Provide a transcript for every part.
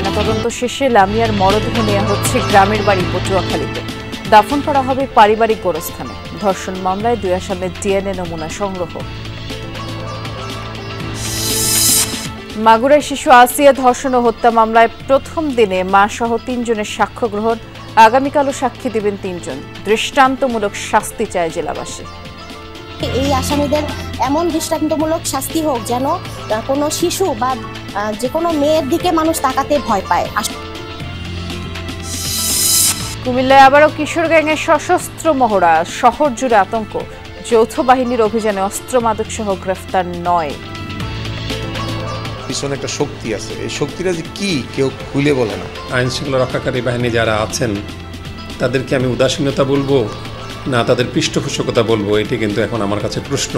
ময়নাতদন্ত শেষে লামিয়ার মরদেহ নেওয়া হচ্ছে গ্রামের বাড়ি পটুয়াখালীতে। দাফন করা হবে পারিবারিক গোরস্থানে। ধর্ষণ মামলায় 2 আসামির ডিএনএ নমুনা সংগ্রহ। মাগুরায় শিশু আসিয়া ধর্ষণ ও হত্যা মামলায় প্রথম দিনে মা সহ 3 জনের সাক্ষ্য গ্রহণ। আগামীকালও সাক্ষী দেবেন 3 জন। দৃষ্টান্তমূলক শাস্তি চায় জেলাবাসী। এই আসামিদের এমন দৃষ্টান্তমূলক শাস্তি হোক যেন কোনো শিশু বা যে কোনো মেয়ের দিকে মানুষ তাকাতে ভয় পায়। কুমিল্লায় আবারও কিশোর গ্যাংয়ের সশস্ত্র মহড়া, শহর জুড়ে আতঙ্ক। যৌথ বাহিনীর অভিযানে অস্ত্র মাদক সহ গ্রেফতার 9। পিছনে একটা শক্তি আছে, এই শক্তিটা যে কি কেউ খুলে বলে না। আইন শৃঙ্খলা রক্ষাকারী বাহিনী যারা আছেন তাদেরকে আমি উদাসীনতা বলবো না তাদের পৃষ্ঠপোষকতা বলবো, এটি কিন্তু এখন আমার কাছে প্রশ্ন।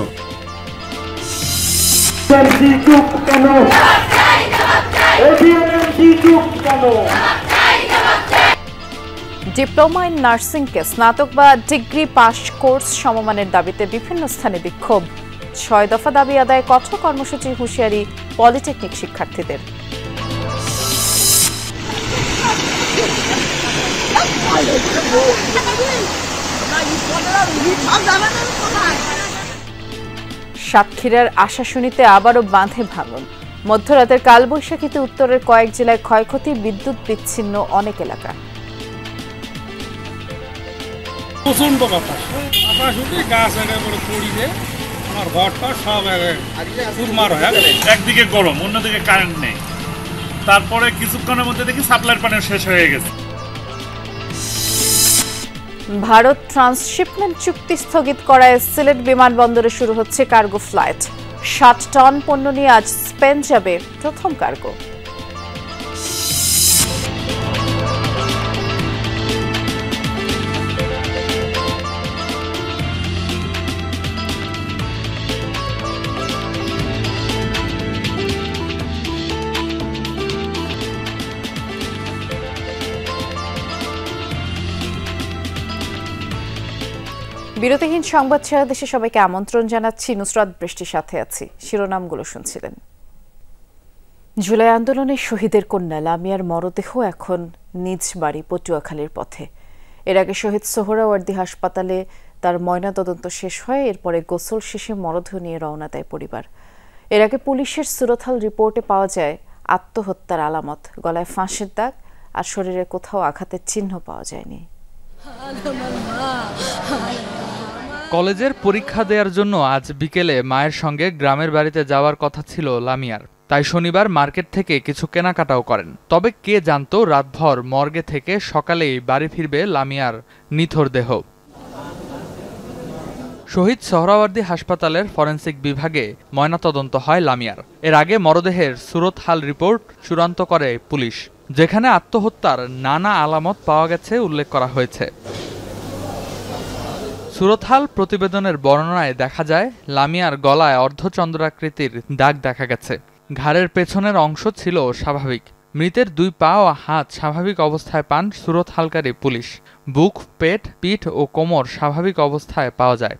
ডিপ্লোমা ইন নার্সিংকে স্নাতক বা ডিগ্রি পাস কোর্স সমমানের দাবিতে বিভিন্ন স্থানে বিক্ষোভ। 6 দফা দাবি আদায়ে কঠোর কর্মসূচির হুঁশিয়ারি পলিটেকনিক শিক্ষার্থীদের। সাতক্ষীরার আশাশুনিতে আবারও বাঁধে ভাঙন। মধ্যরাতের কালবৈশাখীতে উত্তরের কয়েক জেলায় ক্ষয়ক্ষতি, বিদ্যুৎ বিচ্ছিন্ন অনেক এলাকা। প্রচন্ড বাতাস, গাছ একেবারে পড়িয়ে আমার ঘরটা সব চুরমার হয়ে গেল। একদিকে গরম, অন্যদিকে কারেন্ট নেই। তারপরে কিছুক্ষণের মধ্যে দেখি সাপ্লাই পানি শেষ হয়ে গেছে। ভারত ট্রান্সশিপমেন্ট চুক্তি স্থগিত করায় সিলেট বিমানবন্দরে শুরু হচ্ছে কার্গো ফ্লাইট। 60 টন পণ্য নিয়ে আজ স্পেন যাবে প্রথম কার্গো। বিরতিহীন সংবাদ ছাড়া দেশে সবাইকে আমন্ত্রণ জানাচ্ছি। নুসরাত বৃষ্টির সাথে আছি। শিরোনামগুলো শুনছিলেন। জুলাই আন্দোলনের শহীদের কন্যা লামিয়ার মরদেহ এখন নিজ বাড়ি পটুয়াখালীর পথে। এর আগে শহীদ সোহরাওয়ার্দী হাসপাতালে তার ময়নাতদন্ত শেষ হয়। এরপরে গোসল শেষে মরদেহ নিয়ে রওনা দেয় পরিবার। এর আগে পুলিশের সুরতহাল রিপোর্টে পাওয়া যায় আত্মহত্যার আলামত। গলায় ফাঁসের দাগ আর শরীরে কোথাও আঘাতের চিহ্ন পাওয়া যায়নি। কলেজের পরীক্ষা দেওয়ার জন্য আজ বিকেলে মায়ের সঙ্গে গ্রামের বাড়িতে যাওয়ার কথা ছিল লামিয়ার। তাই শনিবার মার্কেট থেকে কিছু কেনাকাটাও করেন। তবে কে জানতো রাতভর মর্গে থেকে সকালেই বাড়ি ফিরবে লামিয়ার নিথর দেহ। শহীদ সোহরাওয়ার্দী হাসপাতালের ফরেনসিক বিভাগে ময়নাতদন্ত হয় লামিয়ার। এর আগে মরদেহের সুরতহাল রিপোর্ট চূড়ান্ত করে পুলিশ, যেখানে আত্মহত্যার নানা আলামত পাওয়া গেছে উল্লেখ করা হয়েছে। সুরতহাল প্রতিবেদনের বর্ণনায় দেখা যায় লামিয়ার গলায় অর্ধচন্দ্রাকৃতির দাগ দেখা গেছে। ঘাড়ের পেছনের অংশ ছিল স্বাভাবিক। মৃতের 2 পা ও হাত স্বাভাবিক অবস্থায় পান সুরতহালকারী পুলিশ। বুক, পেট, পিঠ ও কোমর স্বাভাবিক অবস্থায় পাওয়া যায়।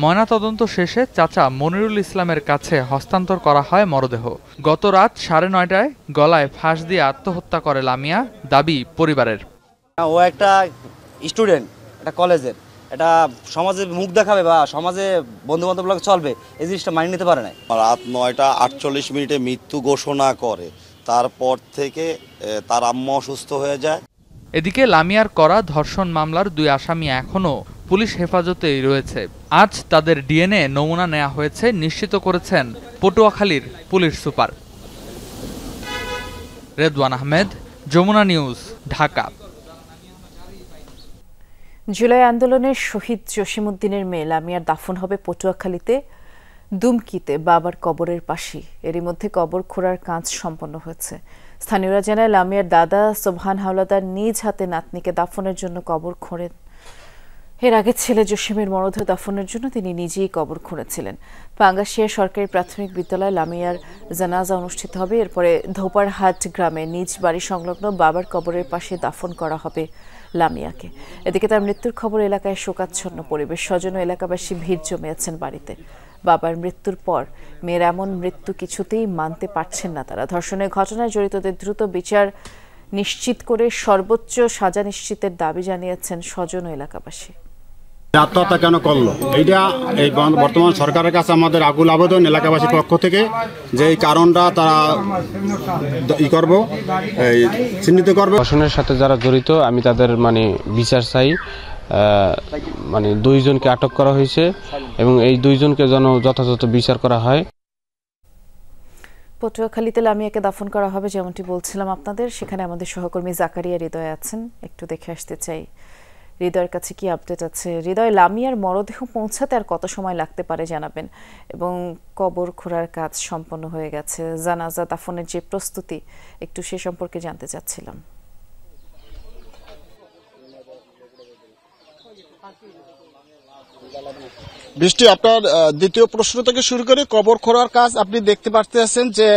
ময়নাতদন্ত শেষে চাচা মনিরুল ইসলামের কাছে হস্তান্তর করা হয় মরদেহ। গত রাত 9:30টায় গলায় ফাঁস দিয়ে আত্মহত্যা করে লামিয়া, দাবি পরিবারের। ও একটা স্টুডেন্ট, একটা কলেজের, এটা সমাজে মুখ দেখাবে বা সমাজে বন্ধু বান্ধব লোক চলবে, এই জিনিসটা মানিয়ে নিতে পারে না। রাত 9:48 মৃত্যু ঘোষণা করে, তারপর থেকে তার আম্মা অসুস্থ হয়ে যায়। এদিকে লামিয়ার করা ধর্ষণ মামলার 2 আসামি এখনও পুলিশ হেফাজতেই রয়েছে। আজ তাদের ডিএনএ নমুনা নেওয়া হয়েছে, নিশ্চিত করেছেন পটুয়াখালীর police super. Redwan Ahmed, Jamuna news, Dhaka. July আন্দোলনের শহীদ জসিমউদ্দিনের মেয়ে লামিয়ার দাফন হবে পটুয়াখালীতে দুমকিতে বাবার কবরের পাশেই। এরই মধ্যে কবর খোঁড়ার কাজ সম্পন্ন হয়েছে। স্থানীয়রা জানায় লামিয়ার দাদা সোবহান হাওলাদার নিজ হাতে নাতনিকে দাফনের জন্য কবর খোঁড়েন। এর আগে ছেলে জসিমের মরদেহ দাফনের জন্য তিনি নিজেই কবর খুঁড়েছিলেন। পাঙ্গাশিয়া সরকারি প্রাথমিক বিদ্যালয়ে লামিয়ার জানাজা অনুষ্ঠিত হবে। এরপরে ধোপারহাট গ্রামে নিজ বাড়ি সংলগ্ন বাবার কবরের পাশে দাফন করা হবে লামিয়াকে। এদিকে তার মৃত্যুর খবর এলাকায় শোকাচ্ছন্ন পরিবেশ। স্বজন ও এলাকাবাসী ভিড় জমিয়েছেন বাড়িতে। বাবার মৃত্যুর পর মেয়ের এমন মৃত্যু কিছুতেই মানতে পারছেন না তারা। ধর্ষণের ঘটনায় জড়িতদের দ্রুত বিচার নিশ্চিত করে সর্বোচ্চ সাজা নিশ্চিতের দাবি জানিয়েছেন স্বজন ও এলাকাবাসী। আত্মহত্যা কেন করলো, এইটা এই বর্তমান সরকারের কাছে আমাদের আকুল আবেদন এলাকাবাসীর পক্ষ থেকে, যে এই কারণটা তারা চিহ্নিত করবে। ধর্ষণের সাথে যারা জড়িত আমি তাদের বিচার চাই। দুইজনকে আটক করা হয়েছে এবং এই দুইজনকে যেন যথাযথ বিচার করা হয়। পটুয়াখালীতে লামিয়াকে দাফন করা হবে যেমনটি বলছিলাম আপনাদের। সেখানে আমাদের সহকর্মী জাকারিয়া হৃদয় আছেন, একটু দেখে আসতে চাই হৃদয়ের কাছে কি আপডেট আছে। হৃদয়, লামিয়ার মরদেহ পৌঁছাতে আর কত সময় লাগতে পারে জানাবেন, এবং কবর খোঁড়ার কাজ সম্পন্ন হয়ে গেছে, জানাজা দাফনের যে প্রস্তুতি একটু সে সম্পর্কে জানতে চাচ্ছিলাম। বৃষ্টি, আপনার দ্বিতীয় প্রশ্ন থেকে শুরু করে কবর খোঁড়ার কাজ আপনি দেখতে পাচ্ছেন যে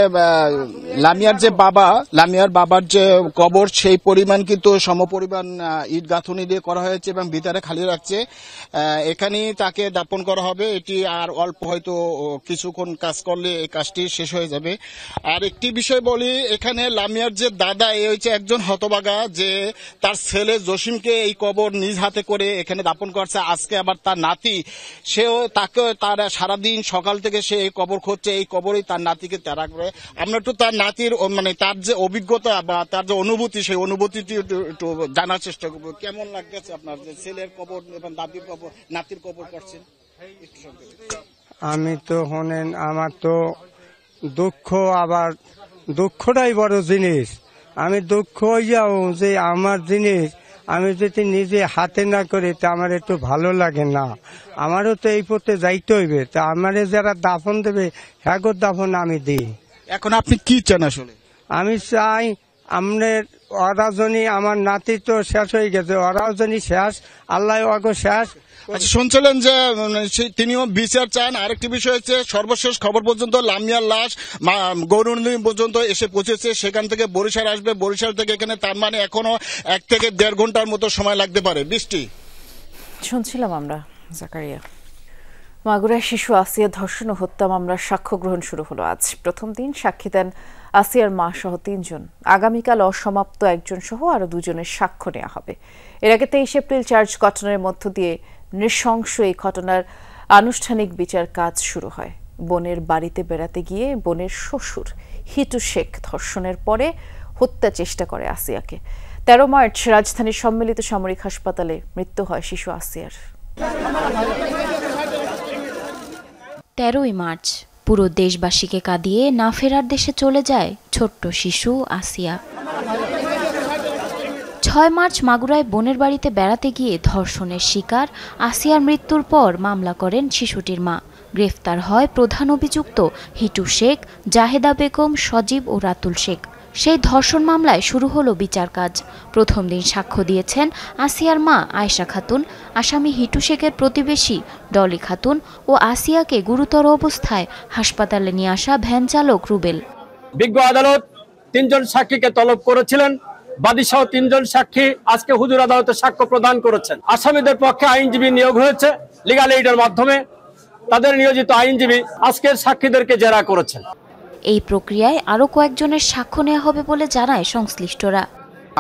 লামিয়ার বাবার যে কবর সেই পরিমাণ কিন্তু সমপরিমাণ ইট গাঁথুনি দিয়ে করা হয়েছে এবং ভিতরে খালি রাখছে। এখানেই তাকে দাপন করা হবে। এটি আর অল্প হয়তো কিছুক্ষণ কাজ করলে এই কাজটি শেষ হয়ে যাবে। আর একটি বিষয় বলি, এখানে লামিয়ার যে দাদা এ হচ্ছে একজন হতভাগা, যে তার ছেলে জসিমকে এই কবর নিজ হাতে করে এখানে দাপন করছে। আজকে আবার তার নাতি, তাকে তার সারাদিন সকাল থেকে সে এই কবর খুঁজছে, এই কবরই তার নাতিকে তাড়া করে। আমরা একটু তার নাতির তার যে অভিজ্ঞতা বা তার যে অনুভূতি, সেই অনুভূতিটি একটু জানার চেষ্টা করবো। কেমন লাগছে আপনার যে ছেলের কবর এবং দাদির কবর, নাতির কবর করছেন? আমি তো হনেন, আমার তো দুঃখ, আবার দুঃখটাই বড় জিনিস। আমি দুঃখ হইয়াও যে আমার জিনিস আমি যদি নিজে হাতে না করি তা আমার একটু ভালো লাগে না। আমারও তো এই পথে যাইতে হইবে, তা আমারে যারা দাফন দেবে হ্যাঁ দাফন আমি দিই। এখন আপনি কি চান আসলে? আমি চাই আমনের অরাজনী, আমার নাতি তো শেষ হয়ে গেছে, অরাজনী শেষ, আল্লাহ অগো শেষ। আচ্ছা, শুনছিলেন যে তিনিও বিচার চান। আরেকটি বিষয় হচ্ছে, সর্বশেষ খবর পর্যন্ত লামিয়ার লাশ গৌরনদী পর্যন্ত এসে পৌঁছেছে। সেখান থেকে বরিশাল আসবে, বরিশাল থেকে এখানে, তার মানে এখনো 1 থেকে 1.5 ঘন্টার মতো সময় লাগতে পারে। বৃষ্টি, শুনছিলাম আমরা জাকারিয়া। মাগুরায় শিশু আসিয়া ধর্ষণ ও হত্যা মামলার সাক্ষ্য গ্রহণ শুরু হলো আজ। প্রথম দিন সাক্ষী দেন আসিয়ার মা সহ 3 জন। আগামীকাল অসমাপ্ত 1 জন সহ আরো 2 জনের সাক্ষ্য নেওয়া হবে। এর আগে 23 এপ্রিল চার্জ গঠনের মধ্য দিয়ে নৃশংস এই ঘটনার আনুষ্ঠানিক বিচার কাজ শুরু হয়। বোনের বাড়িতে বেড়াতে গিয়ে বোনের শ্বশুর হিটু শেখ ধর্ষণের পরে হত্যা চেষ্টা করে আসিয়াকে। 13 মার্চ রাজধানীর সম্মিলিত সামরিক হাসপাতালে মৃত্যু হয় শিশু আসিয়ার। 13ই মার্চ পুরো দেশবাসীকে কাঁদিয়ে না ফেরার দেশে চলে যায় ছোট্ট শিশু আসিয়া। 6 মার্চ মাগুরায় বোনের বাড়িতে বেড়াতে গিয়ে ধর্ষণের শিকার আসিয়ার মৃত্যুর পর মামলা করেন শিশুটির মা। গ্রেফতার হয় প্রধান অভিযুক্ত হিটু শেখ, জাহেদা বেগম, সজীব ও রাতুল শেখ। সেই ধর্ষণ মামলায় শুরু হলো বিচার কাজ। প্রথম দিন সাক্ষ্য দিয়েছেন আসিয়ার মা আয়েশা খাতুন, আসামি হিটু শেখের প্রতিবেশী ডলি খাতুন ও আসিয়াকে গুরুতর অবস্থায় হাসপাতালে নিয়ে আসা ভ্যান চালক রুবেল। বিজ্ঞ আদালত 3 জন সাক্ষীকে তলব করেছিলেন। বাদীসহ 3 জন সাক্ষী আজকে হুজুর আদালতে সাক্ষ্য প্রদান করেছেন। আসামিদের পক্ষে আইনজীবী নিয়োগ হয়েছে লিগ্যাল এইডের মাধ্যমে। তাদের নিয়োজিত আইনজীবী আজকের সাক্ষীদেরকে জেরা করেছেন। এই প্রক্রিয়ায় আরো কয়েকজনের সাক্ষ্য নেওয়া হবে বলে জানায় সংশ্লিষ্টরা।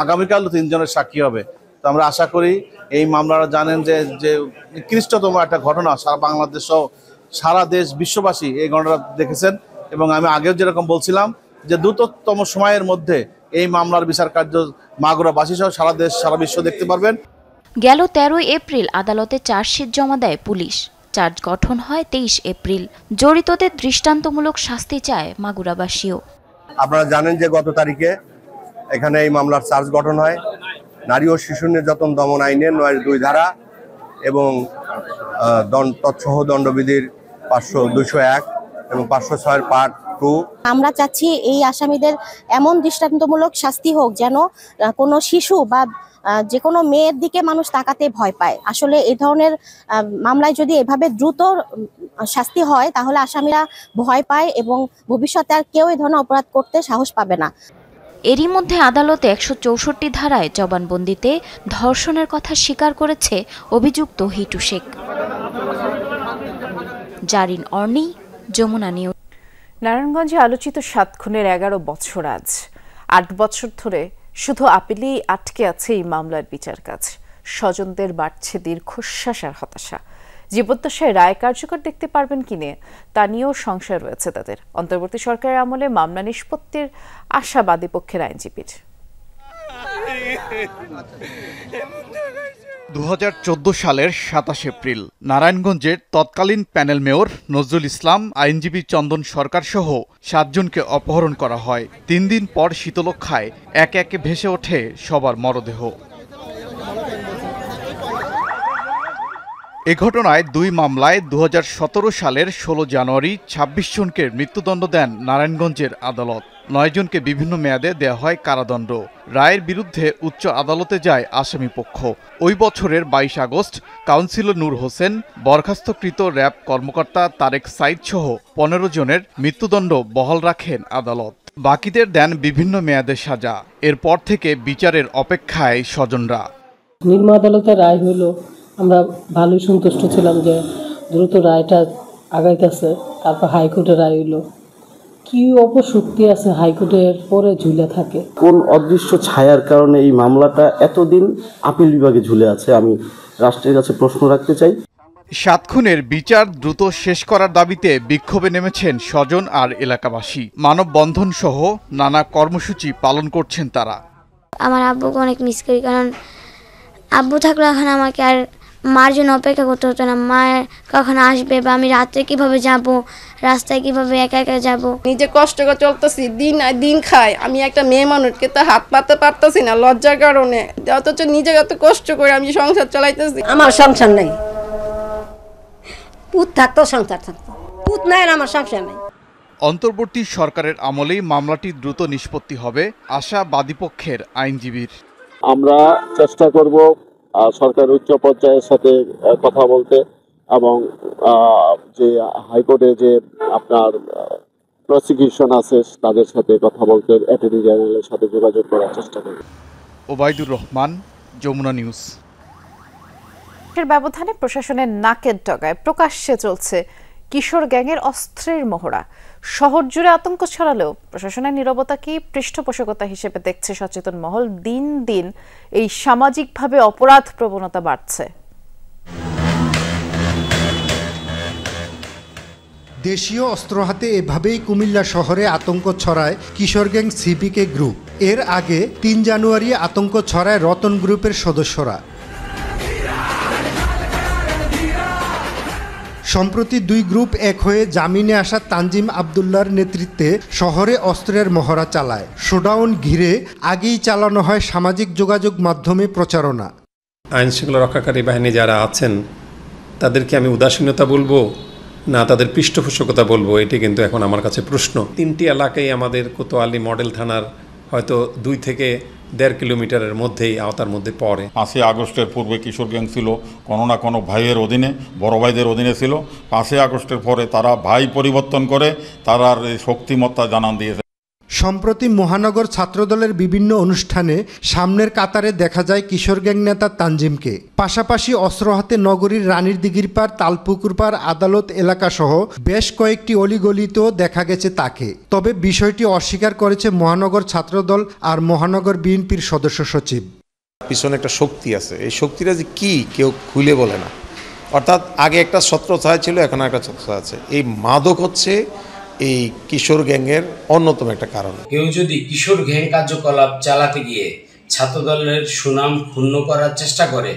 আগামীকাল 3 জনের সাক্ষী হবে। তো আমরা আশা করি এই মামলাটা জানেন যে নিকৃষ্টতম একটা ঘটনা, সারা বাংলাদেশ সহ সারা দেশ বিশ্ববাসী এই ঘটনাটা দেখেছেন। এবং আমি আগেও যেরকম বলছিলাম যে দ্রুততম সময়ের মধ্যে এই মামলার বিচার কার্য মাগুরাবাসী সহ সারা দেশ সারা বিশ্ব দেখতে পারবেন। গেল 13 এপ্রিল আদালতে চার্জশিট জমা দেয় পুলিশ। চার্জ গঠন হয় 23 এপ্রিল। জড়িতদের দৃষ্টান্তমূলক শাস্তি চায় মাগুরাবাসীও। আপনারা জানেন যে গত তারিখে এখানে এই মামলার চার্জ গঠন হয় নারী ও শিশু নির্যাতন দমন আইনের 9-2 ধারা এবং তৎসহ দণ্ডবিধির 500-201 এবং 506 পার্ট 2। আমরা চাচ্ছি এই আসামিদের এমন দৃষ্টান্তমূলক শাস্তি হোক যেন কোনো শিশু বা যে কোনো মেয়ের দিকে মানুষ তাকাতে ভয় পায়। আসলে এই ধরনের মামলায় যদি এভাবে দ্রুত শাস্তি হয় তাহলে আসামিরা ভয় পায় এবং ভবিষ্যতে আর কেউ এই ধরনের অপরাধ করতে সাহস পাবে না। এরই মধ্যে আদালতে 164 ধারায় জবানবন্দিতে ধর্ষণের কথা স্বীকার করেছে অভিযুক্ত হিটু শেখ। জারিন অর্নি, যমুনা নিউজ। নারায়ণগঞ্জে আলোচিত 7 খুনের 11 বছর আজ। 8 বছর ধরে শুধু আপিলেই আটকে আছে এই মামলার বিচার কাজ। স্বজনদের বাড়ছে দীর্ঘশ্বাস আর হতাশা। জীবদ্দশায় রায় কার্যকর দেখতে পারবেন কি নিয়ে তা নিয়েও সংশয় রয়েছে তাদের। অন্তর্বর্তী সরকারের আমলে মামলা নিষ্পত্তির আশাবাদী পক্ষের আইনজীবীর। 2014 সালের 27 এপ্রিল নারায়ণগঞ্জের তৎকালীন প্যানেল মেয়র নজরুল ইসলাম, আইনজীবী চন্দন সরকার সহ 7 জনকে অপহরণ করা হয়। 3 দিন পর শীতলক্ষ্যায় একে একে ভেসে ওঠে সবার মরদেহ। এ ঘটনায় 2 মামলায় 2017 সালের 16 জানুয়ারি 26 জনকে মৃত্যুদণ্ড দেন নারায়ণগঞ্জের আদালত। 9 জনকে বিভিন্ন মেয়াদে দেওয়া হয় কারাদণ্ড। রায়ের বিরুদ্ধে উচ্চ আদালতে যায় আসামি পক্ষ। ওই বছরের 22 আগস্ট কাউন্সিলর নূর হোসেন, বরখাস্তকৃত র্যাব কর্মকর্তা তারেক সাইদ সহ 15 জনের মৃত্যুদণ্ড বহাল রাখেন আদালত। বাকিদের দেন বিভিন্ন মেয়াদে সাজা। এরপর থেকে বিচারের অপেক্ষায় স্বজনরা। নিম্ন আদালতের রায় হইল, আমরা ভালোই সন্তুষ্ট ছিলাম যে দ্রুত রায়টা আগাইতেছে। তারপর হাইকোর্টের রায় হইল, কি অপশক্তি আছে হাইকোর্টের পরে ঝুলে থাকে। কোন অদৃশ্য ছায়ার কারণে এই মামলাটা এতদিন আপিল বিভাগে ঝুলে আছে, আমি রাষ্ট্রের কাছে প্রশ্ন রাখতে চাই। 7 খুনের বিচার দ্রুত শেষ করার দাবিতে বিক্ষোভে নেমেছেন স্বজন আর এলাকাবাসী। মানববন্ধন সহ নানা কর্মসূচি পালন করছেন তারা। আমার আব্বুকে অনেক মিস করি, কারণ আব্বু থাকলে এখন আমাকে আর মার জন্য অপেক্ষা করতে হতো না। মায়ের কখন আসবে বা আমি রাত্রে কিভাবে যাব, রাস্তায় কিভাবে একা একা যাব। নিজে কষ্ট করে চলতেছি, দিন খাই। আমি একটা মেয়ে মানুষকে তো হাত পাততে পারতেছি না লজ্জার কারণে, অথচ নিজে এত কষ্ট করে আমি সংসার চালাইতেছি। আমার সংসার নেই, পুত থাকতো সংসার থাকতো, পুত নাই আর আমার সংসার নেই। অন্তর্বর্তী সরকারের আমলেই মামলাটি দ্রুত নিষ্পত্তি হবে আশা বাদীপক্ষের আইনজীবীর। আমরা চেষ্টা করব সরকার উচ্চ পর্যায়ের সাথে কথা বলতে এবং যে হাইকোর্টে যে আপনার প্রসিকিউশন আছে তাদের সাথে কথা বলতে অ্যাটর্নি জেনারেলের সাথে যোগাযোগ করার চেষ্টা করব। ওবায়দুর রহমান, যমুনা নিউজ। ব্যবধানে প্রশাসনের নাকের ডগায় প্রকাশ্যে চলছে কিশোর গ্যাংয়ের অস্ত্রের মহড়া। শহর জুড়ে আতঙ্ক ছড়ালেও প্রশাসনের নীরবতাকেই পৃষ্ঠপোষকতা হিসেবে দেখছে সচেতন মহল। দিন দিন এই সামাজিকভাবে অপরাধ প্রবণতা বাড়ছে। দেশীয় অস্ত্র হাতে এভাবেই কুমিল্লা শহরে আতঙ্ক ছড়ায় কিশোর গ্যাং সিপিকে গ্রুপ। এর আগে 3 জানুয়ারি আতঙ্ক ছড়ায় রতন গ্রুপের সদস্যরা। সম্প্রতি 2 গ্রুপ এক হয়ে জামিনে আসা তানজিম আবদুল্লাহর নেতৃত্বে শহরে অস্ত্রের মহড়া চালায়। শোডাউন ঘিরে আগেই চালানো হয় সামাজিক যোগাযোগ মাধ্যমে প্রচারণা। আইন শৃঙ্খলা রক্ষাকারী বাহিনী যারা আছেন তাদেরকে আমি উদাসীনতা বলবো না তাদের পৃষ্ঠপোষকতা বলবো, এটি কিন্তু এখন আমার কাছে প্রশ্ন। 3টি এলাকায় আমাদের কোতোয়ালি মডেল থানার হয়তো 2 থেকে 1.5 কিলোমিটারের মধ্যেই আওতার মধ্যে পড়ে। 5ই আগস্টের পূর্বে কিশোর গ্যাং ছিল কোনো না কোনো ভাইয়ের অধীনে, বড় ভাইদের অধীনে ছিল। 5ই আগস্টের পরে তারা ভাই পরিবর্তন করে তার শক্তিমত্তা জানান দিয়েছে। সম্প্রতি মহানগর ছাত্রদলের বিভিন্ন অনুষ্ঠানে সামনের কাতারে দেখা যায় কিশোর গ্যাং নেতা তানজিমকে। পাশাপাশি অস্ত্র হাতে নগরীর রানীর দিঘির পার, তালপুকুর পার, আদালত এলাকাসহ বেশ কয়েকটি অলিগলিতেও দেখা গেছে তাকে। তবে বিষয়টি অস্বীকার করেছে মহানগর ছাত্রদল আর মহানগর বিএনপির সদস্য সচিব। পিছনে একটা শক্তি আছে, এই শক্তিটা যে কি কেউ খুলে বলে না। অর্থাৎ আগে একটা ছত্রছায়া ছিল, এখন একটা ছত্রছায়া আছে। এই মাদক হচ্ছে এই কিশোর গ্যাংয়ের অন্যতম একটা কারণ। কেউ যদি কিশোর গ্যাং কার্যকলাপ চালাতে গিয়ে ছাত্রদলের সুনাম ক্ষুণ্ণ করার চেষ্টা করে,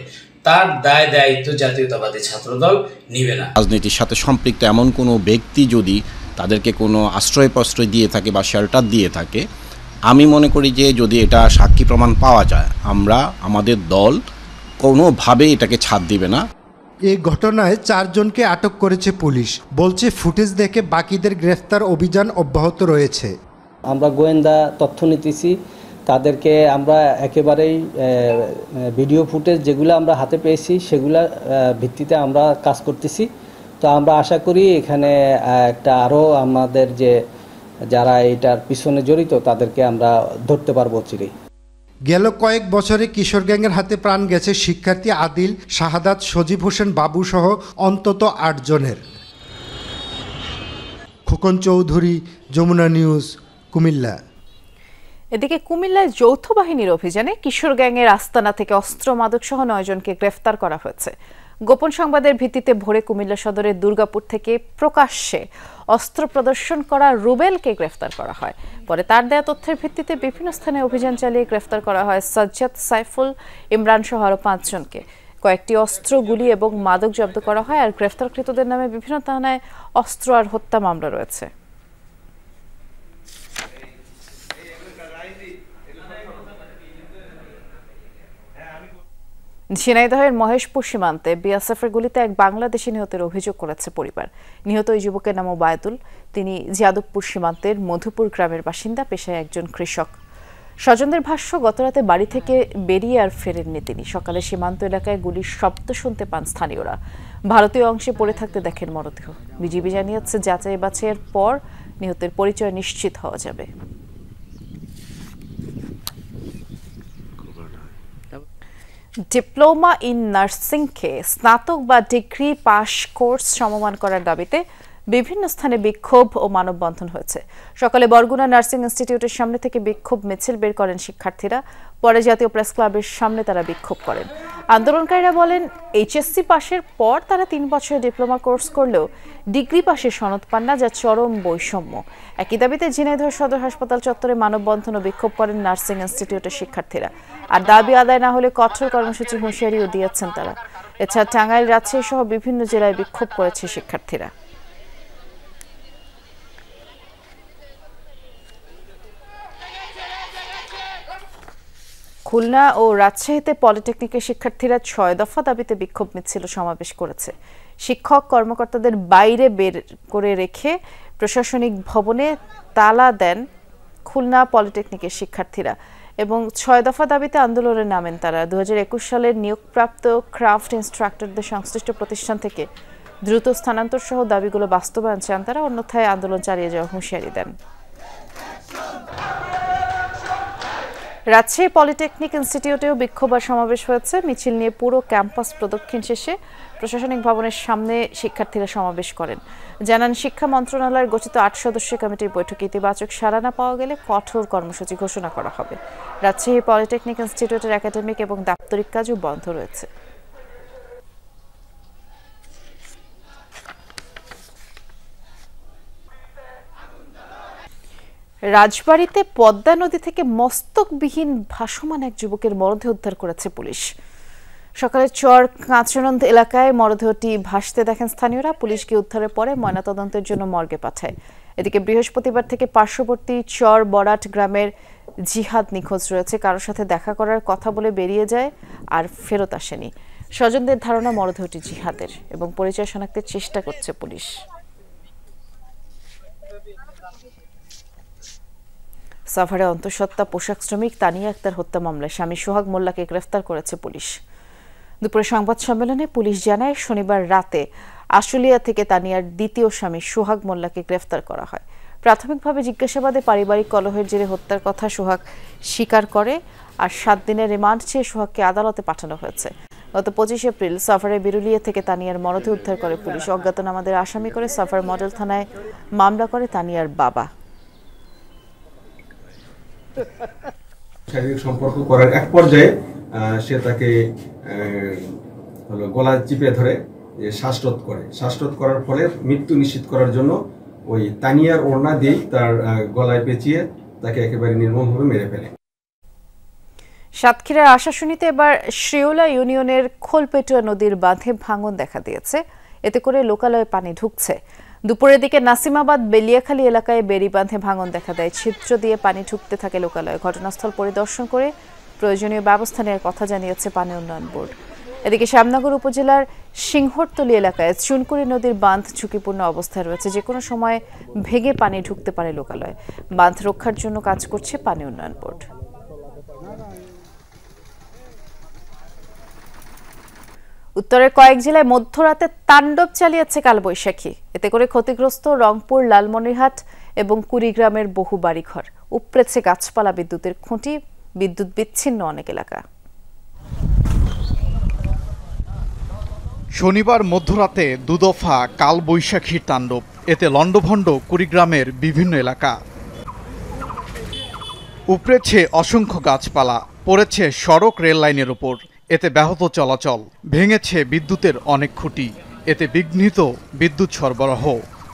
তার দায় দায়িত্ব জাতীয়তাবাদী ছাত্রদল নিবে না। রাজনীতির সাথে সম্পৃক্ত এমন কোনো ব্যক্তি যদি তাদেরকে কোনো আশ্রয় প্রশ্রয় দিয়ে থাকে বা শেল্টার দিয়ে থাকে, আমি মনে করি যে যদি এটা সাক্ষী প্রমাণ পাওয়া যায়, আমাদের দল কোনোভাবেই এটাকে ছাড় দিবে না। এই ঘটনায় 4 জনকে আটক করেছে পুলিশ। বলছে ফুটেজ দেখে বাকিদের গ্রেফতার অভিযান অব্যাহত রয়েছে। আমরা গোয়েন্দা তথ্য নিতেছি, তাদেরকে আমরা একেবারেই ভিডিও ফুটেজ যেগুলো আমরা হাতে পেয়েছি সেগুলা ভিত্তিতে আমরা কাজ করতেছি। তো আমরা আশা করি এখানে একটা আরও আমাদের যে যারা এটার পিছনে জড়িত তাদেরকে আমরা ধরতে পারবো চিরেই। গেল কয়েক বছরে কিশোর গ্যাংয়ের হাতে প্রাণ গেছে শিক্ষার্থী আদিল, শাহাদাত, সজীব হোসেন বাবু সহ অন্তত 8 জনের। খোকন চৌধুরী, যমুনা নিউজ, কুমিল্লা। এদিকে কুমিল্লায় যৌথ বাহিনীর অভিযানে কিশোর গ্যাংয়ের আস্তানা থেকে অস্ত্র মাদক সহ 9 জনকে গ্রেফতার করা হয়েছে। গোপন সংবাদের ভিত্তিতে ভোরে কুমিল্লা সদরের দুর্গাপুর থেকে প্রকাশ্যে অস্ত্র প্রদর্শন করা রুবেলকে গ্রেফতার করা হয়। পরে তার দেয়া তথ্যের ভিত্তিতে বিভিন্ন স্থানে অভিযান চালিয়ে গ্রেফতার করা হয় সাজ্জাদ, সাইফুল, ইমরান সহ আরও 5 জনকে। কয়েকটি অস্ত্র, গুলি এবং মাদক জব্দ করা হয়। আর গ্রেফতারকৃতদের নামে বিভিন্ন থানায় অস্ত্র আর হত্যা মামলা রয়েছে। ঝিনাইদহের মহেশপুর সীমান্তে বিএসএফের গুলিতে এক বাংলাদেশি নিহতের অভিযোগ করেছে পরিবার। নিহত ওই যুবকের নাম ওবায়দুল। তিনি যাদবপুর সীমান্তের মধুপুর গ্রামের বাসিন্দা, পেশায় একজন কৃষক। স্বজনদের ভাষ্য, গতরাতে বাড়ি থেকে বেরিয়ে আর ফেরেননি তিনি। সকালে সীমান্ত এলাকায় গুলির শব্দ শুনতে পান স্থানীয়রা। ভারতীয় অংশে পড়ে থাকতে দেখেন মরদেহ। বিজিবি জানিয়েছে, যাচাই বাছাইয়ের পর নিহতের পরিচয় নিশ্চিত হওয়া যাবে। ডিপ্লোমা ইন নার্সিংকে স্নাতক বা ডিগ্রি পাস কোর্স সমমান করার দাবিতে বিভিন্ন স্থানে বিক্ষোভ ও মানববন্ধন হয়েছে। সকালে বরগুনা নার্সিং ইনস্টিটিউটের সামনে থেকে বিক্ষোভ মিছিল বের করেন শিক্ষার্থীরা। পরে জাতীয় প্রেস ক্লাবের সামনে তারা বিক্ষোভ করেন। আন্দোলনকারীরা বলেন, এইচএসসি পাশের পর তারা 3 বছরের ডিপ্লোমা কোর্স করলেও ডিগ্রি পাশের সনদ পান না, যা চরম বৈষম্য। একই দাবিতে ঝিনাইদহ সদর হাসপাতাল চত্বরে মানববন্ধন ও বিক্ষোভ করেন নার্সিং ইনস্টিটিউটের শিক্ষার্থীরা। আর দাবি আদায় না হলে কঠোর কর্মসূচি হুঁশিয়ারিও দিয়েছেন তারা। এছাড়া টাঙ্গাইল, রাজশাহী সহ বিভিন্ন জেলায় বিক্ষোভ করেছে শিক্ষার্থীরা। খুলনা ও রাজশাহীতে পলিটেকনিকের শিক্ষার্থীরা 6 দফা দাবিতে বিক্ষোভ মিছিল সমাবেশ করেছে। শিক্ষক কর্মকর্তাদের বাইরে বের করে রেখে প্রশাসনিক ভবনে তালা দেন খুলনা পলিটেকনিকের শিক্ষার্থীরা এবং 6 দফা দাবিতে আন্দোলনে নামেন তারা। 2021 সালের নিয়োগপ্রাপ্ত ক্রাফট ইনস্ট্রাক্টরদের সংশ্লিষ্ট প্রতিষ্ঠান থেকে দ্রুত স্থানান্তর সহ দাবিগুলো বাস্তবায়ন চান তারা, অন্যথায় আন্দোলন চালিয়ে যাওয়ার হুঁশিয়ারি দেন। রাজশাহী পলিটেকনিক ইনস্টিটিউটেও বিক্ষোভ আর সমাবেশ হয়েছে। মিছিল নিয়ে পুরো ক্যাম্পাস প্রদক্ষিণ শেষে প্রশাসনিক ভবনের সামনে শিক্ষার্থীরা সমাবেশ করেন। জানান, শিক্ষা মন্ত্রণালয়ের গঠিত 8 সদস্যের কমিটির বৈঠকে ইতিবাচক সাড়া না পাওয়া গেলে কঠোর কর্মসূচি ঘোষণা করা হবে। রাজশাহী পলিটেকনিক ইনস্টিটিউটের একাডেমিক এবং দাপ্তরিক কাজও বন্ধ রয়েছে। রাজবাড়ীতে পদ্মা নদী থেকে মস্তকবিহীন ভাসমান এক যুবকের মরদেহ উদ্ধার করেছে পুলিশ। সকালে চর কাঁচনন্দ এলাকায় মরদেহটি ভাসতে দেখেন স্থানীয়রা। পুলিশকে উদ্ধারের পরে ময়নাতদন্তের জন্য মর্গে পাঠায়। এদিকে বৃহস্পতিবার থেকে পার্শ্ববর্তী চর বরাট গ্রামের জিহাদ নিখোঁজ রয়েছে। কারোর সাথে দেখা করার কথা বলে বেরিয়ে যায় আর ফেরত আসেনি। স্বজনদের ধারণা মরদেহটি জিহাদের এবং পরিচয় শনাক্তের চেষ্টা করছে পুলিশ। সাভারে অন্তঃসত্ত্বা পোশাক শ্রমিক তানিয়া আক্তার হত্যা মামলায় স্বামী সোহাগ মোল্লাকে গ্রেফতার করেছে পুলিশ। দুপুরে সংবাদ সম্মেলনে পুলিশ জানায়, শনিবার রাতে আশুলিয়া থেকে তানিয়ার দ্বিতীয় স্বামী সোহাগ মোল্লাকে গ্রেফতার করা হয়। প্রাথমিকভাবে জিজ্ঞাসাবাদে পারিবারিক কলহের জেরে হত্যার কথা সোহাগ স্বীকার করে। আর 7 দিনের রিমান্ড চেয়ে সোহাগকে আদালতে পাঠানো হয়েছে। গত 25 এপ্রিল সাভারের বিরুলিয়া থেকে তানিয়ার মরদেহ উদ্ধার করে পুলিশ। অজ্ঞাতনামাদের আসামি করে সাভার মডেল থানায় মামলা করে তানিয়ার বাবা। শারীরিক সম্পর্ক করার এক পর্যায়ে সে তাকে গলা চিপে ধরে শ্বাসরোধ করে। শ্বাসরোধ করার ফলে মৃত্যু নিশ্চিত করার জন্য ওই তানিয়ার ওড়না দিয়ে তার গলায় পেঁচিয়ে তাকে একেবারে নির্মমভাবে মেরে ফেলে। সাতক্ষীরার আশাশুনিতে এবার শ্রেওলা ইউনিয়নের খোলপেটুয়া নদীর বাঁধে ভাঙন দেখা দিয়েছে। এতে করে লোকালয়ে পানি ঢুকছে। দুপুরের দিকে নাসিমাবাদ বেলিয়াখালী এলাকায় বেড়ি বাঁধে ভাঙন দেখা দেয়। ছিদ্র দিয়ে পানি ঢুকতে থাকে লোকালয়ে। ঘটনাস্থল পরিদর্শন করে প্রয়োজনীয় ব্যবস্থা নেওয়ার কথা জানিয়েছে পানি উন্নয়ন বোর্ড। এদিকে শ্যামনগর উপজেলার সিংহরতলী এলাকায় চুনকুড়ি নদীর বাঁধ ঝুঁকিপূর্ণ অবস্থায় রয়েছে। যে কোনো সময় ভেঙে পানি ঢুকতে পারে লোকালয়ে। বাঁধ রক্ষার জন্য কাজ করছে পানি উন্নয়ন বোর্ড। উত্তরের কয়েক জেলায় মধ্যরাতে তাণ্ডব চালিয়েছে কালবৈশাখী। এতে করে ক্ষতিগ্রস্ত রংপুর, লালমনিরহাট এবং কুড়িগ্রামের বহু বাড়িঘর। উপড়েছে গাছপালা, বিদ্যুতের খুঁটি, বিদ্যুৎ বিচ্ছিন্ন অনেক এলাকা। শনিবার মধ্যরাতে দুদফা কালবৈশাখীর তাণ্ডব, এতে লণ্ডভণ্ড কুড়িগ্রামের বিভিন্ন এলাকা। উপড়েছে অসংখ্য গাছপালা, পড়েছে সড়ক রেল লাইনের ওপর, এতে ব্যাহত চলাচল, ভেঙেছে বিদ্যুতের অনেক খুঁটি, এতে বিঘ্নিত বিদ্যুৎ সরবরাহ,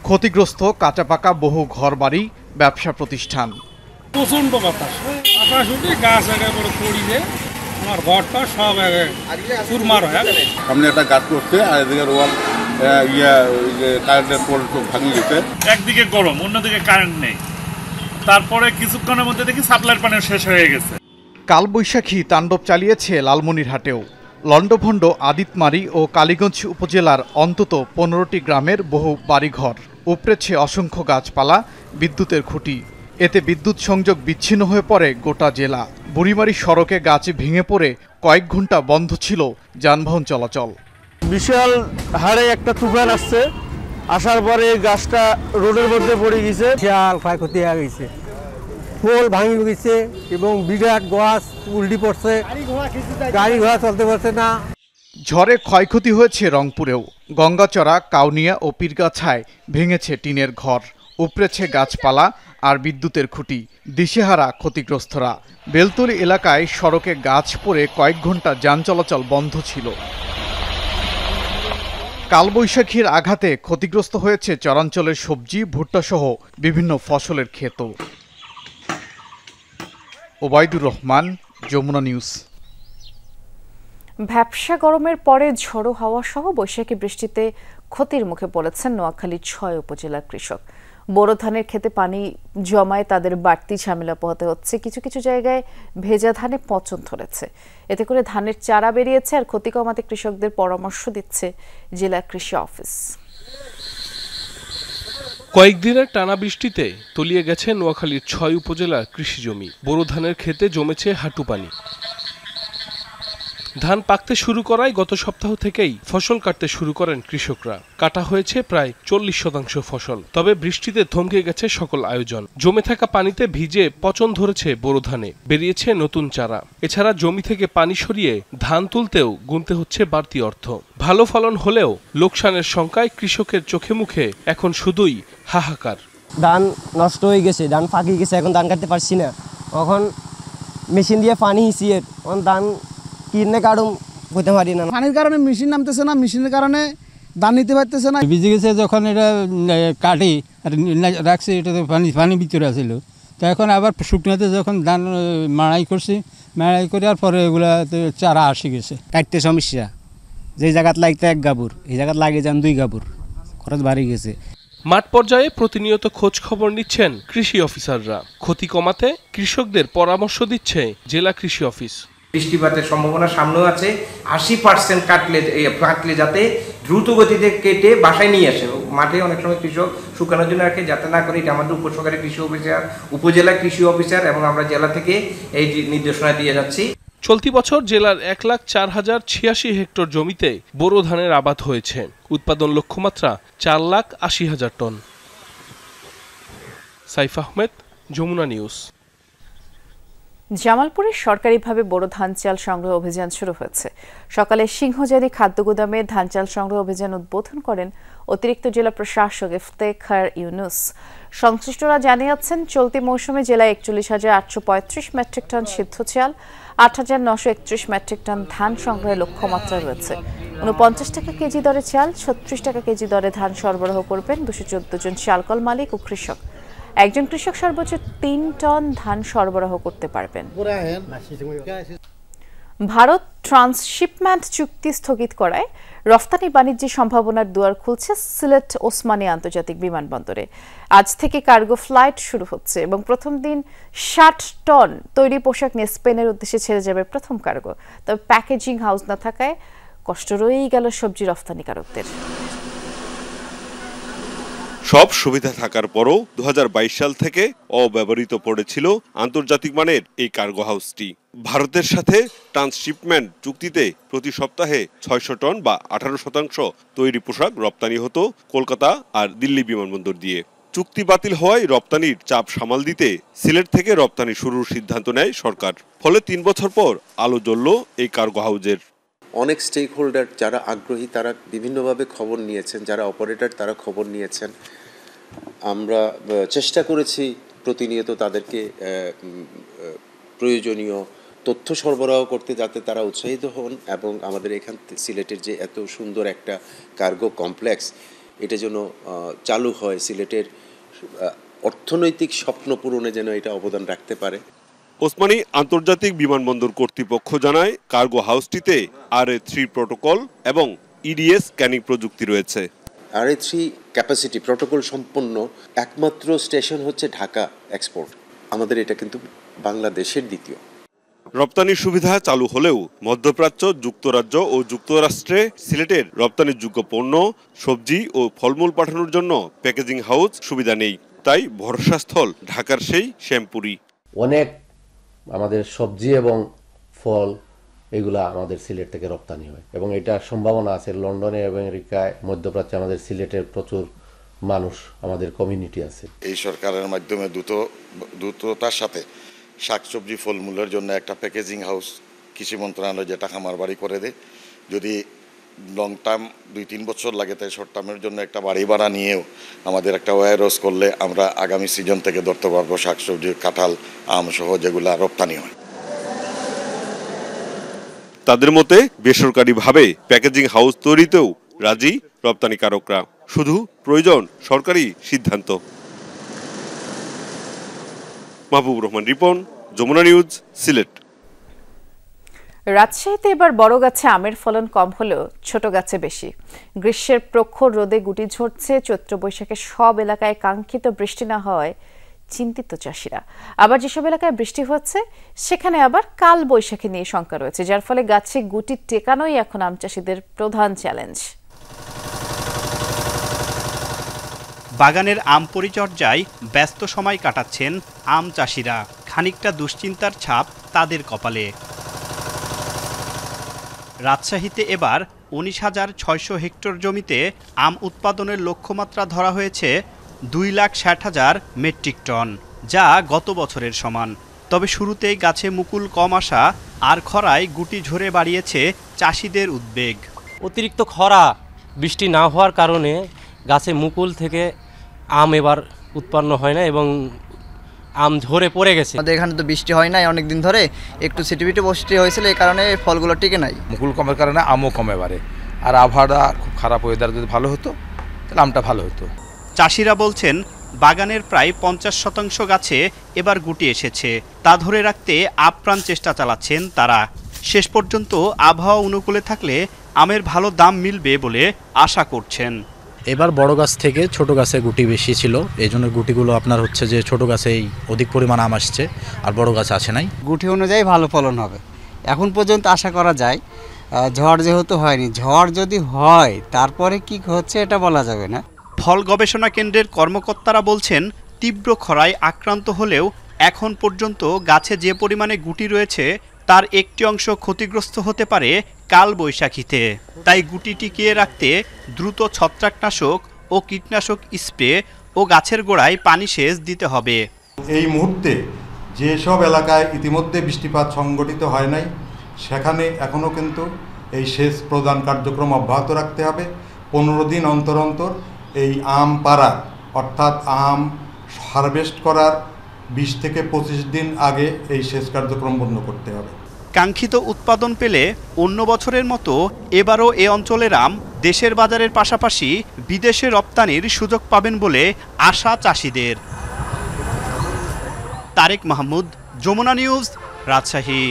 ক্ষতিগ্রস্ত কাঁচাপাকা বহু ঘরবাড়ি, ব্যবসা প্রতিষ্ঠান। প্রচন্ড বাতাস, গাছ একেবারে পড়িয়ে আমার ঘরটা সব চুরমার হয়ে সামনে একটা গাছ করছে আর এদিকে রোয়াল কারেন্টের পোল ভাঙি গেছে। একদিকে গরম, অন্যদিকে কারেন্ট নেই, তারপরে কিছুক্ষণের মধ্যে দেখি সাপ্লাইয়ের পানি শেষ হয়ে গেছে। কালবৈশাখী তাণ্ডব চালিয়েছে লালমনিরহাটেও। লণ্ডভণ্ড আদিতমারি ও কালীগঞ্জ উপজেলার অন্তত 15টি গ্রামের বহু বাড়িঘর, উপড়েছে অসংখ্য গাছপালা, বিদ্যুতের খুঁটি, এতে বিদ্যুৎ সংযোগ বিচ্ছিন্ন হয়ে পড়ে গোটা জেলা। বুড়িমারি সড়কে গাছ ভেঙে পড়ে কয়েক ঘন্টা বন্ধ ছিল যানবাহন চলাচল। বিশাল হারে একটা তুফান আসছে, আসার পরে গাছটা রোডের মধ্যে পড়ে গেছে, বিশাল ক্ষয়ক্ষতি হয়ে গেছে, পোল ভাঙি গেছে এবং বিরাট গাছ উল্টি পড়ছে, গাড়ি ঘোড়া চলতে পারছে না। ঝড়ে ক্ষয়ক্ষতি হয়েছে রংপুরেও। গঙ্গাচড়া, কাউনিয়া ও পীরগাছায় ভেঙেছে টিনের ঘর, উপড়েছে গাছপালা আর বিদ্যুতের খুঁটি, দিশেহারা ক্ষতিগ্রস্তরা। বেলতলী এলাকায় সড়কে গাছ পড়ে কয়েক ঘন্টা যান চলাচল বন্ধ ছিল। কালবৈশাখীর আঘাতে ক্ষতিগ্রস্ত হয়েছে চরাঞ্চলের সবজি, ভুট্টা সহ বিভিন্ন ফসলের ক্ষেত। ওবায়দুর রহমান, যমুনা নিউজ। ভ্যাপসা গরমের পরে ঝোড়ো হাওয়া সহ বৈশাখী বৃষ্টিতে ক্ষতির মুখে পড়েছেন নোয়াখালীর 6 উপজেলার কৃষক। বোরো ধানের ক্ষেতে পানি জমায় তাদের বাড়তি ঝামেলা পোহাতে হচ্ছে। কিছু কিছু জায়গায় ভেজা ধানে পচন ধরেছে, এতে করে ধানের চারা বেরিয়েছে। আর ক্ষতি কমাতে কৃষকদের পরামর্শ দিচ্ছে জেলা কৃষি অফিস। কয়েকদিনের টানা বৃষ্টিতে তলিয়ে গেছে নোয়াখালীর 6 উপজেলার কৃষি জমি। বোরো ধানের ক্ষেতে জমেছে হাঁটু পানি। ধান পাকতে শুরু করায় গত সপ্তাহ থেকেই ফসল কাটতে শুরু করেন কৃষকরা। কাটা হয়েছে প্রায় 40% ফসল। তবে বৃষ্টিতে থমকে গেছে সকল আয়োজন। জমে থাকা পানিতে ভিজে পচন ধরেছে বোরো ধানে, বেরিয়েছে নতুন চারা। এছাড়া জমি থেকে পানি সরিয়ে ধান তুলতেও গুনতে হচ্ছে বাড়তি অর্থ। ভালো ফলন হলেও লোকসানের শঙ্কায় কৃষকের চোখে মুখে এখন শুধুই হাহাকার। ধান নষ্ট হয়ে গেছে, ধান পাকিয়ে গেছে, এখন ধান কাটতে পারছি না। এখন মেশিন দিয়ে পানি হিসিয়ে ধান কিনে কাটুম বইতে পারি না। পানির কারণে মেশিন নামতেছে না, মেশিনের কারণে ধান নিতে পারতেছে না। ভিজে গেছে যখন এটা কাটি আর রাখছে, এটা তো পানি ভিতরে আসছিল। তো এখন আবার শুকনাতে যখন ধান মাড়াই করছি, মাড়াই করার পরে এগুলা চারা আসে গেছে। কাটতে সমস্যা, যে জায়গাত লাগতে 1 গাবুর, এই জায়গাত লাগে যান 2 গাবুর, খরচ বাড়ি গেছে। মাঠ পর্যায়ে প্রতিনিয়ত খোঁজ খবর নিচ্ছেন কৃষি অফিসাররা। ক্ষতি কমাতে কৃষকদের পরামর্শ দিচ্ছে জেলা কৃষি অফিস। বৃষ্টিপাতের সম্ভাবনা সামনেও আছে। 80% কাটলে যাতে দ্রুত গতিতে কেটে বাসায় নিয়ে আসে। মাঠে অনেক সময় কৃষক শুকানোর জন্য রাখে, যাতে না করে। এটা আমাদের উপসহকারী কৃষি অফিসার, উপজেলা কৃষি অফিসার এবং আমরা জেলা থেকে এই নির্দেশনা দিয়ে যাচ্ছি। চলতি বছর জেলার 1,04,086 হেক্টর জমিতে বোরো ধানের আবাদ হয়েছে। উৎপাদন লক্ষ্যমাত্রা 4,80,000 টন। সাইফ আহমেদ, যমুনা নিউজ। জামালপুরে সরকারিভাবে বোরো ধান চাল সংগ্রহ অভিযান শুরু হয়েছে। সকালে সিংহজারি খাদ্য গুদামে ধান চাল সংগ্রহ অভিযান উদ্বোধন করেন অতিরিক্ত জেলা প্রশাসক ইফতেখার ইউনুস। সংশ্লিষ্টরা জানিয়েছেন, চলতি মৌসুমে জেলায় 41,835 মেট্রিক টন সিদ্ধ চাল, 8,931 মেট্রিক টন ধান সংগ্রহের লক্ষ্যমাত্রা রয়েছে। 49 টাকা কেজি দরে চাল, 36 টাকা কেজি দরে ধান সরবরাহ করবেন 214 জন চালকল মালিক ও কৃষক। একজন কৃষক সর্বোচ্চ 3 টন ধান সরবরাহ করতে পারবেন। ভারত ট্রান্সশিপমেন্ট চুক্তি স্থগিত করায় রফতানি বাণিজ্যের সম্ভাবনার দুয়ার খুলছে সিলেট ওসমানী আন্তর্জাতিক বিমানবন্দরে। আজ থেকে কার্গো ফ্লাইট শুরু হচ্ছে এবং প্রথম দিন 60 টন তৈরি পোশাক নিয়ে স্পেনের উদ্দেশ্যে ছেড়ে যাবে প্রথম কার্গো। তবে প্যাকেজিং হাউস না থাকায় কষ্ট রয়েই গেল সবজি রফতানিকারকদের। সব সুবিধা থাকার পরও 2022 সাল থেকে অব্যবহৃত পড়েছিল আন্তর্জাতিক মানের এই কার্গো হাউসটি। ভারতের সাথে ট্রান্সশিপমেন্ট চুক্তিতে প্রতি সপ্তাহে 600 টন বা 18% তৈরি পোশাক রপ্তানি হতো কলকাতা আর দিল্লি বিমানবন্দর দিয়ে। চুক্তি বাতিল হওয়ায় রপ্তানির চাপ সামাল দিতে সিলেট থেকে রপ্তানি শুরুর সিদ্ধান্ত নেয় সরকার। ফলে 3 বছর পর আলো জ্বলল এই কার্গো হাউজের। অনেক স্টেক হোল্ডার যারা আগ্রহী তারা বিভিন্নভাবে খবর নিয়েছেন, যারা অপারেটর তারা খবর নিয়েছেন। আমরা চেষ্টা করেছি প্রতিনিয়ত তাদেরকে প্রয়োজনীয় তথ্য সরবরাহ করতে, যাতে তারা উৎসাহিত হন এবং আমাদের এখান সিলেটের যে এত সুন্দর একটা কার্গো কমপ্লেক্স এটা যেন চালু হয়, সিলেটের অর্থনৈতিক স্বপ্ন পূরণে যেন এটা অবদান রাখতে পারে। ওসমানী আন্তর্জাতিক বিমানবন্দর কর্তৃপক্ষ জানায় কার্গো হাউসটিতে RA3 প্রোটোকল এবং EDS স্ক্যানিং প্রযুক্তি রয়েছে। RA3 ক্যাপাসিটি প্রোটোকল সম্পন্ন একমাত্র স্টেশন হচ্ছে ঢাকা এক্সপোর্ট। আমাদের এটা কিন্তু বাংলাদেশের দ্বিতীয়। রপ্তানির সুবিধা চালু হলেও মধ্যপ্রাচ্য, যুক্তরাজ্য ও যুক্তরাষ্ট্রে সিলেটের রপ্তানিযোগ্য পণ্য, সবজি ও ফলমূল পাঠানোর জন্য প্যাকেজিং হাউস সুবিধা নেই। তাই ভরসাস্থল ঢাকার সেই শ্যামপুরি। অনেক আমাদের সবজি এবং ফল এগুলা আমাদের সিলেট থেকে রপ্তানি হয় এবং এটার সম্ভাবনা আছে লন্ডনে এবং আমেরিকায়, মধ্যপ্রাচ্যে আমাদের সিলেটের প্রচুর মানুষ, আমাদের কমিউনিটি আছে। এই সরকারের মাধ্যমে দ্রুততার সাথে শাকসবজি ফলমূলের জন্য একটা প্যাকেজিং হাউস কৃষি মন্ত্রণালয় যেটা খামার বাড়ি করে দেয়। যদি লং টার্ম 2-3 বছর লাগে, তাই শর্ট টার্মের জন্য একটা বাড়ি ভাড়া নিয়েও আমাদের একটা ওয়্যারহাউস করলে আমরা আগামী সিজন থেকে ধরতে পারবো শাকসবজি, কাঁঠাল, আম সহ যেগুলো রপ্তানি হয়। তাদের মতে বেসরকারিভাবে প্যাকেজিং হাউস তৈরিতেও রাজি রপ্তানিকারকরা, শুধু প্রয়োজন সরকারি সিদ্ধান্ত। মাহবুব রহমান রিপন, যমুনা নিউজ, সিলেট। রাজশাহীতে এবার বড় গাছে আমের ফলন কম হলেও ছোট গাছে বেশি। গ্রীষ্মের প্রখর রোদে গুটি ঝরছে, চৈত্র বৈশাখে সব এলাকায় কাঙ্ক্ষিত বৃষ্টি না হওয়ায় চিন্তিত চাষিরা। আবার যেসব এলাকায় বৃষ্টি হচ্ছে সেখানে আবার কাল বৈশাখী নিয়ে শঙ্কা রয়েছে, যার ফলে গাছে গুটি টেকানোই এখন আম চাষিদের প্রধান চ্যালেঞ্জ। বাগানের আম পরিচর্যায় ব্যস্ত সময় কাটাচ্ছেন আম চাষিরা। খানিকটা দুশ্চিন্তার ছাপ তাদের কপালে। রাজশাহীতে এবার 19,600 হেক্টর জমিতে আম উৎপাদনের লক্ষ্যমাত্রা ধরা হয়েছে 2,60,000 মেট্রিক টন, যা গত বছরের সমান। তবে শুরুতেই গাছে মুকুল কম আসা আর খরায় গুটি ঝরে বাড়িয়েছে চাষিদের উদ্বেগ। অতিরিক্ত খরা বৃষ্টি না হওয়ার কারণে গাছে মুকুল থেকে আম এবার উৎপন্ন হয় না এবং আম ঝরে পড়ে গেছে। আমাদের এখানে তো বৃষ্টি হয় নাই অনেক দিন ধরে, একটু সিটিবিটি বৃষ্টি হয়েছিল, এই কারণে ফলগুলো টিকে নাই। মুকুল কমের কারণে আমও কমে বাড়ে, আর আবহাওয়াটা খুব খারাপ, ওয়েদার যদি ভালো হতো তাহলে আমটা ভালো হতো। চাষিরা বলছেন বাগানের প্রায় 50% গাছে এবার গুটি এসেছে, তা ধরে রাখতে আপ্রাণ চেষ্টা চালাচ্ছেন তারা। শেষ পর্যন্ত আবহাওয়া অনুকূলে থাকলে আমের ভালো দাম মিলবে বলে আশা করছেন। এবার বড় গাছ থেকে ছোট গাছে গুটি বেশি ছিল, এই জন্য গুটিগুলো আপনার হচ্ছে যে ছোট গাছেই অধিক পরিমাণ আম আসছে আর বড় গাছ আসে নাই। গুটি অনুযায়ী ভালো ফলন হবে এখন পর্যন্ত আশা করা যায়। ঝড় যেহেতু হয়নি, ঝড় যদি হয় তারপরে কি হচ্ছে এটা বলা যাবে না। ফল গবেষণা কেন্দ্রের কর্মকর্তারা বলছেন তীব্র খরায় আক্রান্ত হলেও এখন পর্যন্ত গাছে যে পরিমাণে গুটি রয়েছে তার একটি অংশ ক্ষতিগ্রস্ত হতে পারে কাল বৈশাখীতে। তাই গুটি টিকিয়ে রাখতে দ্রুত ছত্রাকনাশক ও কীটনাশক স্প্রে ও গাছের গোড়ায় পানি সেচ দিতে হবে। এই মুহূর্তে যেসব এলাকায় ইতিমধ্যে বৃষ্টিপাত সংগঠিত হয় নাই সেখানে এখনও কিন্তু এই সেচ প্রদান কার্যক্রম অব্যাহত রাখতে হবে। 15 দিন অন্তর অন্তর এই আম পাড়া অর্থাৎ আম হারভেস্ট করার 20 থেকে 25 দিন আগে এই সেচ কার্যক্রম বন্ধ করতে হবে। কাঙ্ক্ষিত উৎপাদন পেলে অন্য বছরের মতো এবারও এ অঞ্চলের আম দেশের বাজারের পাশাপাশি বিদেশে রপ্তানির সুযোগ পাবেন বলে আশা চাষিদের। তারেক মাহমুদ, যমুনা নিউজ, রাজশাহী।